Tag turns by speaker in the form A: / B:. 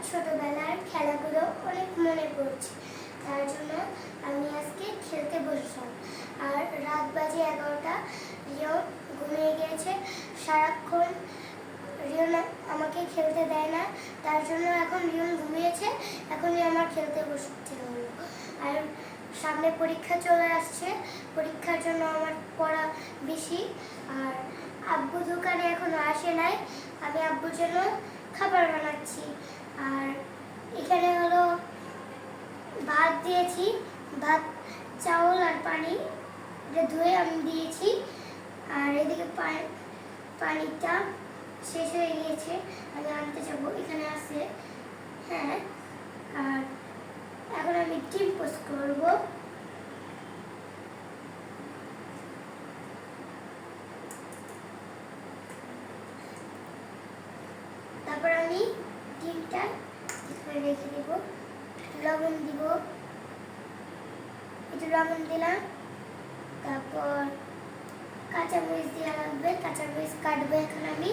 A: ছোটবেলার খেলাগুলো অনেক মনে পড়ছে, তার জন্য আমি আজকে খেলতে বসেছিলাম। আর রাত বাজে 11টা, রিয়ন ঘুমিয়ে গিয়েছে। সারাক্ষণ রিয়ন আমাকে খেলতে দেয় না, তার জন্য এখন রিয়ন ঘুমিয়েছে, এখনই আমার খেলতে বসতে হলো। আর সামনে পরীক্ষা চলে আসছে, পরীক্ষার জন্য আমার পড়া বেশি। আর আব্বু দোকানে এখনো আসে নাই, আমি আব্বুর জন্য খাবার বানাচ্ছি। আর এখানে হলো ভাত দিয়েছি, ভাত, চাউল আর পানি এটা ধুয়ে আমি দিয়েছি। আর এদিকে পানিটা শেষ হয়ে গিয়েছে, আমি আনতে যাবো, এখানে আছে। হ্যাঁ, আর এখন আমি ডিম পোস্ট করবো। তারপর আমি ডিমটা এখানে রেখে দেব, লবণ দিব, একটু লবণ দিলাম। তারপর কাঁচামরিচ দেওয়া লাগবে, কাঁচামরিচ কাটবো এখন আমি।